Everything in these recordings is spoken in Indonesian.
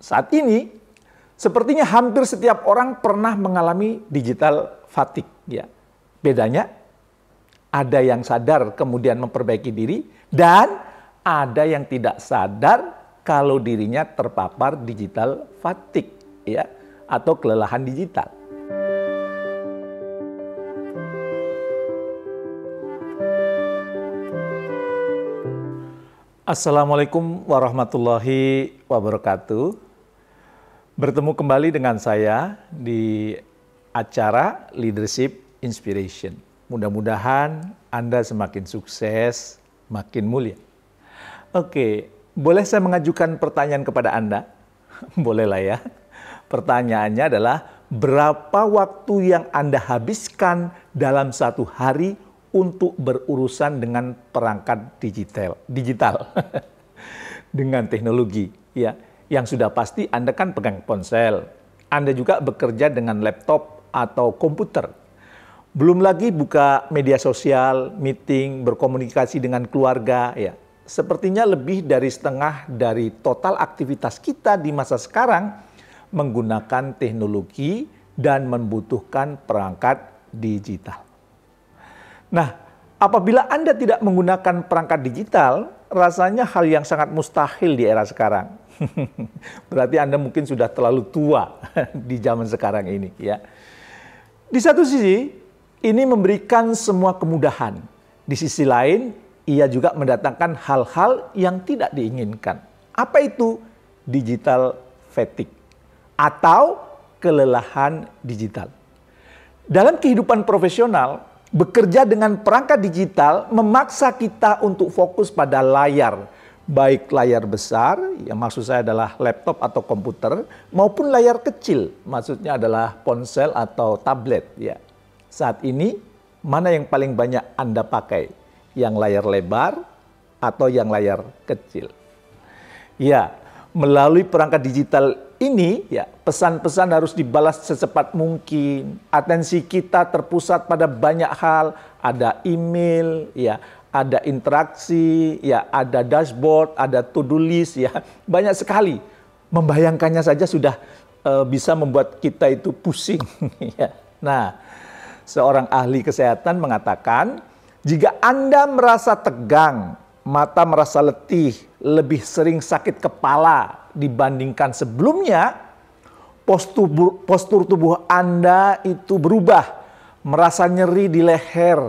Saat ini, sepertinya hampir setiap orang pernah mengalami digital fatigue. Ya. Bedanya, ada yang sadar kemudian memperbaiki diri, dan ada yang tidak sadar kalau dirinya terpapar digital fatigue, ya, atau kelelahan digital. Assalamualaikum warahmatullahi wabarakatuh. Bertemu kembali dengan saya di acara Leadership Inspiration. Mudah-mudahan Anda semakin sukses, makin mulia. Oke, boleh saya mengajukan pertanyaan kepada Anda? Bolehlah ya. Pertanyaannya adalah, berapa waktu yang Anda habiskan dalam satu hari untuk berurusan dengan perangkat digital dengan teknologi, ya. Yang sudah pasti Anda kan pegang ponsel, Anda juga bekerja dengan laptop atau komputer. Belum lagi buka media sosial, meeting, berkomunikasi dengan keluarga, ya. Sepertinya lebih dari setengah dari total aktivitas kita di masa sekarang menggunakan teknologi dan membutuhkan perangkat digital. Nah, apabila Anda tidak menggunakan perangkat digital, rasanya hal yang sangat mustahil di era sekarang. Berarti Anda mungkin sudah terlalu tua di zaman sekarang ini, ya. Di satu sisi, ini memberikan semua kemudahan. Di sisi lain, ia juga mendatangkan hal-hal yang tidak diinginkan. Apa itu digital fatigue atau kelelahan digital? Dalam kehidupan profesional, bekerja dengan perangkat digital memaksa kita untuk fokus pada layar, baik layar besar, yang maksud saya adalah laptop atau komputer, maupun layar kecil, maksudnya adalah ponsel atau tablet. Ya. Saat ini, mana yang paling banyak Anda pakai? Yang layar lebar atau yang layar kecil? Ya, melalui perangkat digital ini, ya, pesan-pesan harus dibalas secepat mungkin. Atensi kita terpusat pada banyak hal. Ada email, ya, ada interaksi, ya, ada dashboard, ada to-do list, ya, banyak sekali. Membayangkannya saja sudah bisa membuat kita itu pusing. Ya. Nah, seorang ahli kesehatan mengatakan, jika Anda merasa tegang, mata merasa letih, lebih sering sakit kepala dibandingkan sebelumnya, postur tubuh Anda itu berubah, merasa nyeri di leher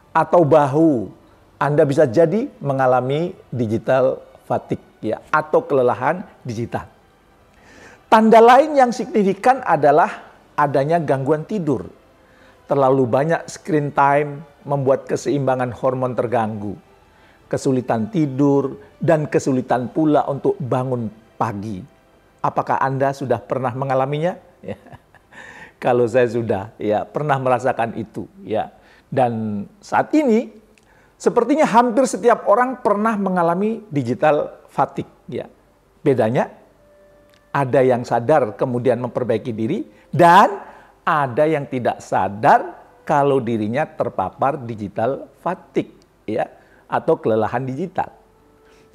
atau bahu, Anda bisa jadi mengalami digital fatigue, ya, atau kelelahan digital. Tanda lain yang signifikan adalah adanya gangguan tidur. Terlalu banyak screen time membuat keseimbangan hormon terganggu, kesulitan tidur, dan kesulitan pula untuk bangun pagi. Apakah Anda sudah pernah mengalaminya? Ya. Kalau saya sudah, ya, pernah merasakan itu, ya. Dan saat ini, sepertinya hampir setiap orang pernah mengalami digital fatigue, ya. Bedanya, ada yang sadar kemudian memperbaiki diri, dan ada yang tidak sadar kalau dirinya terpapar digital fatigue, ya, atau kelelahan digital.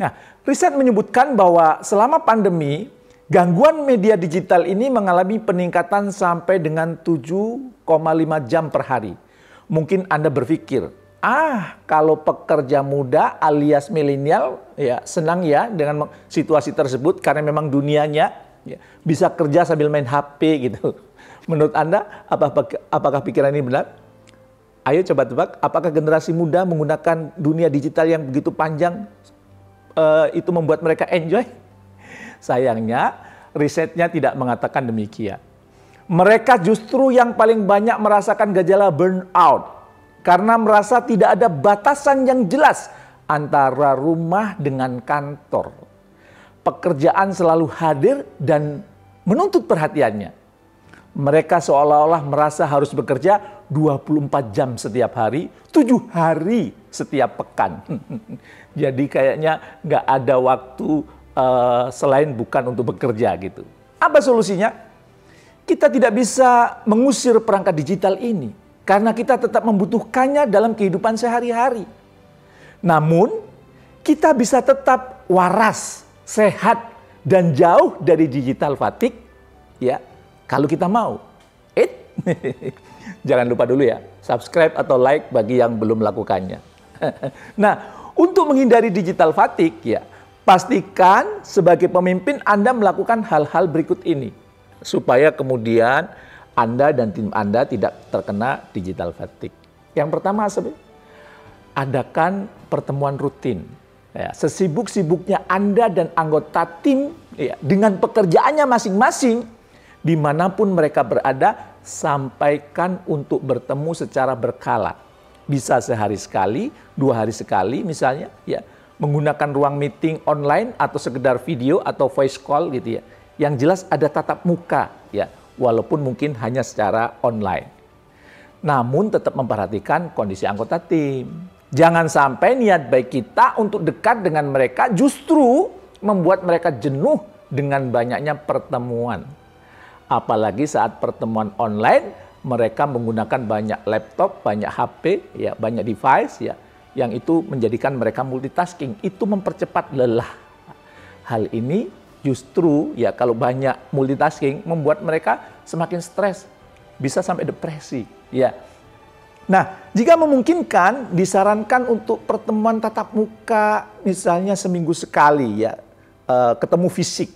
Nah, riset menyebutkan bahwa selama pandemi, gangguan media digital ini mengalami peningkatan sampai dengan 7,5 jam per hari. Mungkin Anda berpikir, kalau pekerja muda alias milenial, ya, senang ya dengan situasi tersebut karena memang dunianya, ya, bisa kerja sambil main HP gitu. Menurut Anda, apakah pikiran ini benar? Ayo coba tebak, apakah generasi muda menggunakan dunia digital yang begitu panjang itu membuat mereka enjoy? Sayangnya, risetnya tidak mengatakan demikian. Mereka justru yang paling banyak merasakan gejala burnout karena merasa tidak ada batasan yang jelas antara rumah dengan kantor. Pekerjaan selalu hadir dan menuntut perhatiannya. Mereka seolah-olah merasa harus bekerja 24 jam setiap hari, 7 hari setiap pekan. Jadi kayaknya nggak ada waktu selain bukan untuk bekerja gitu. Apa solusinya? Kita tidak bisa mengusir perangkat digital ini karena kita tetap membutuhkannya dalam kehidupan sehari-hari. Namun, kita bisa tetap waras, sehat, dan jauh dari digital fatigue, ya, kalau kita mau. Jangan lupa dulu ya, subscribe atau like bagi yang belum melakukannya. Nah, untuk menghindari digital fatigue, ya, pastikan sebagai pemimpin Anda melakukan hal-hal berikut ini, supaya kemudian Anda dan tim Anda tidak terkena digital fatigue. Yang pertama, adakan pertemuan rutin. Ya, sesibuk-sibuknya Anda dan anggota tim, ya, dengan pekerjaannya masing-masing, dimanapun mereka berada, sampaikan untuk bertemu secara berkala. Bisa sehari sekali, 2 hari sekali misalnya, ya, menggunakan ruang meeting online atau sekedar video atau voice call gitu ya. Yang jelas ada tatap muka, ya, walaupun mungkin hanya secara online. Namun tetap memperhatikan kondisi anggota tim. Jangan sampai niat baik kita untuk dekat dengan mereka justru membuat mereka jenuh dengan banyaknya pertemuan. Apalagi saat pertemuan online, mereka menggunakan banyak laptop, banyak HP, ya, banyak device, ya, yang itu menjadikan mereka multitasking. Itu mempercepat lelah. Hal ini justru, ya, kalau banyak multitasking membuat mereka semakin stres, bisa sampai depresi, ya. Nah, jika memungkinkan, disarankan untuk pertemuan tatap muka, misalnya seminggu sekali, ya, ketemu fisik.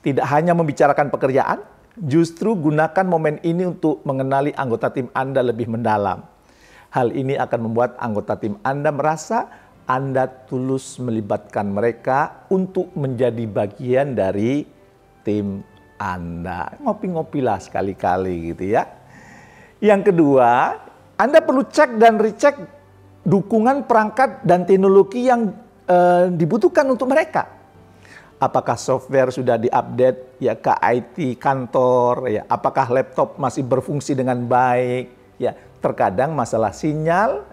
Tidak hanya membicarakan pekerjaan, justru gunakan momen ini untuk mengenali anggota tim Anda lebih mendalam. Hal ini akan membuat anggota tim Anda merasa Anda tulus melibatkan mereka untuk menjadi bagian dari tim Anda. Ngopi-ngopilah sekali-kali gitu ya. Yang kedua, Anda perlu cek dan recheck dukungan perangkat dan teknologi yang dibutuhkan untuk mereka. Apakah software sudah diupdate ya ke IT kantor, ya, apakah laptop masih berfungsi dengan baik, ya. Terkadang masalah sinyal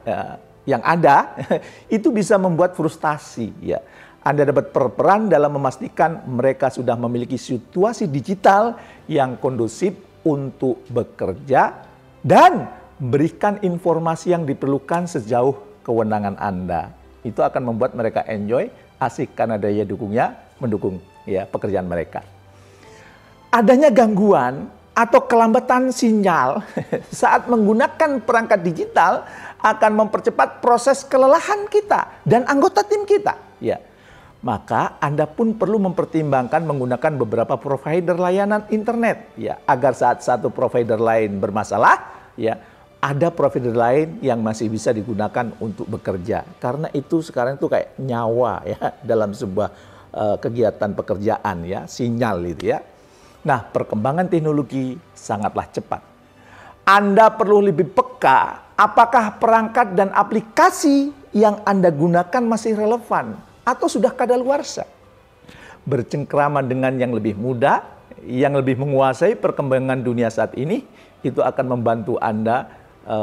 yang ada itu bisa membuat frustasi, ya. Anda dapat berperan dalam memastikan mereka sudah memiliki situasi digital yang kondusif untuk bekerja dan berikan informasi yang diperlukan sejauh kewenangan Anda. Itu akan membuat mereka enjoy, asik karena daya mendukung ya pekerjaan mereka. Adanya gangguan atau kelambatan sinyal saat menggunakan perangkat digital akan mempercepat proses kelelahan kita dan anggota tim kita, ya. Maka Anda pun perlu mempertimbangkan menggunakan beberapa provider layanan internet, ya, agar saat satu provider lain bermasalah, ya, ada provider lain yang masih bisa digunakan untuk bekerja. Karena itu sekarang itu kayak nyawa, ya, dalam sebuah kegiatan pekerjaan, ya, sinyal itu, ya. Nah, perkembangan teknologi sangatlah cepat. Anda perlu lebih peka apakah perangkat dan aplikasi yang Anda gunakan masih relevan atau sudah kadaluarsa. Bercengkrama dengan yang lebih muda, yang lebih menguasai perkembangan dunia saat ini, itu akan membantu Anda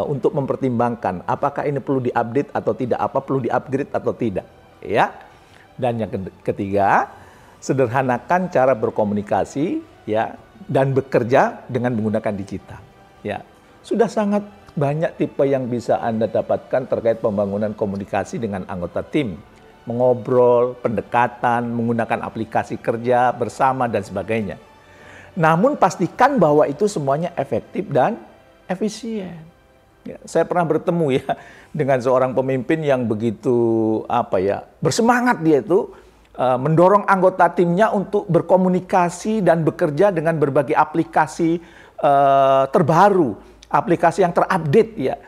untuk mempertimbangkan apakah ini perlu diupdate atau tidak, apa perlu diupgrade atau tidak, ya. Dan yang ketiga, sederhanakan cara berkomunikasi, ya, dan bekerja dengan menggunakan digital, ya. Sudah sangat banyak tipe yang bisa Anda dapatkan terkait pembangunan komunikasi dengan anggota tim, mengobrol, pendekatan, menggunakan aplikasi kerja bersama dan sebagainya. Namun pastikan bahwa itu semuanya efektif dan efisien. Ya, saya pernah bertemu, ya, dengan seorang pemimpin yang begitu bersemangat. Dia itu mendorong anggota timnya untuk berkomunikasi dan bekerja dengan berbagai aplikasi terbaru, aplikasi yang terupdate, ya.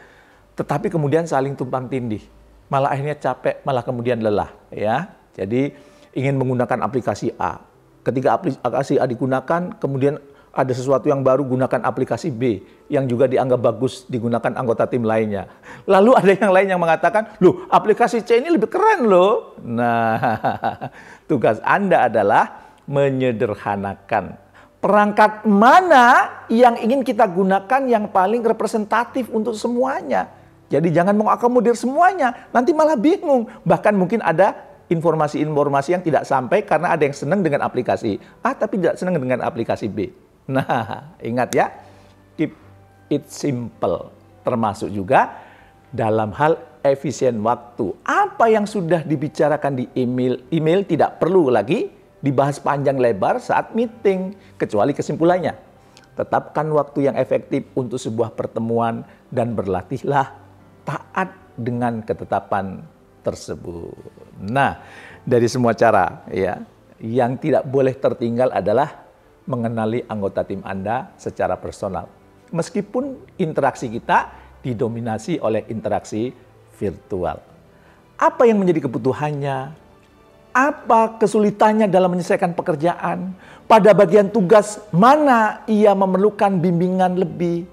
Tetapi kemudian saling tumpang tindih, malah akhirnya capek, malah kemudian lelah, ya. Jadi ingin menggunakan aplikasi A. Ketika aplikasi A digunakan, kemudian ada sesuatu yang baru, gunakan aplikasi B yang juga dianggap bagus digunakan anggota tim lainnya. Lalu ada yang lain yang mengatakan, loh, aplikasi C ini lebih keren loh. Nah, tugas Anda adalah menyederhanakan. Perangkat mana yang ingin kita gunakan yang paling representatif untuk semuanya. Jadi jangan mengakomodir semuanya, nanti malah bingung. Bahkan mungkin ada informasi-informasi yang tidak sampai karena ada yang senang dengan aplikasi A tapi tidak senang dengan aplikasi B. Nah, ingat ya, keep it simple. Termasuk juga dalam hal efisien waktu. Apa yang sudah dibicarakan di email tidak perlu lagi dibahas panjang lebar saat meeting, kecuali kesimpulannya. Tetapkan waktu yang efektif untuk sebuah pertemuan dan berlatihlah taat dengan ketetapan tersebut. Nah, dari semua cara ya, yang tidak boleh tertinggal adalah mengenali anggota tim Anda secara personal. Meskipun interaksi kita didominasi oleh interaksi virtual. Apa yang menjadi kebutuhannya? Apa kesulitannya dalam menyelesaikan pekerjaan? Pada bagian tugas mana ia memerlukan bimbingan lebih?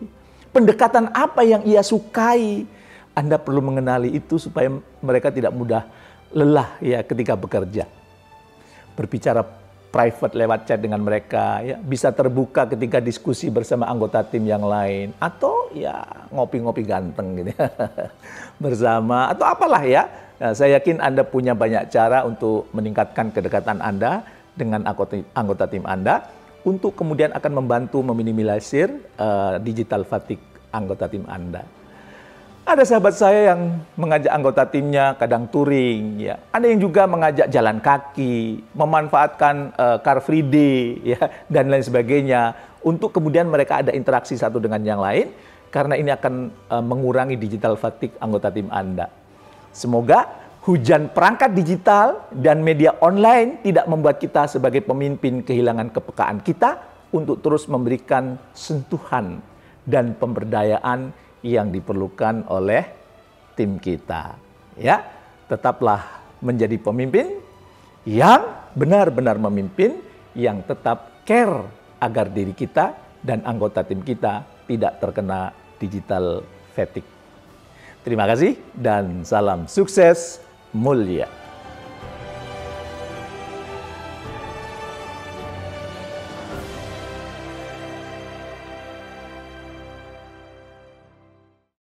Pendekatan apa yang ia sukai? Anda perlu mengenali itu supaya mereka tidak mudah lelah ya ketika bekerja. Berbicara private lewat chat dengan mereka, ya bisa terbuka ketika diskusi bersama anggota tim yang lain, atau ya ngopi-ngopi ganteng gitu bersama, atau apalah ya. Nah, saya yakin Anda punya banyak cara untuk meningkatkan kedekatan Anda dengan anggota tim Anda untuk kemudian akan membantu meminimalisir digital fatigue anggota tim Anda. Ada sahabat saya yang mengajak anggota timnya kadang touring, ya. Ada yang juga mengajak jalan kaki, memanfaatkan car free day, ya, dan lain sebagainya, untuk kemudian mereka ada interaksi satu dengan yang lain, karena ini akan mengurangi digital fatigue anggota tim Anda. Semoga hujan perangkat digital dan media online tidak membuat kita sebagai pemimpin kehilangan kepekaan kita untuk terus memberikan sentuhan dan pemberdayaan yang diperlukan oleh tim kita. Ya, tetaplah menjadi pemimpin yang benar-benar memimpin, yang tetap care agar diri kita dan anggota tim kita tidak terkena digital fatigue. Terima kasih dan salam sukses mulia.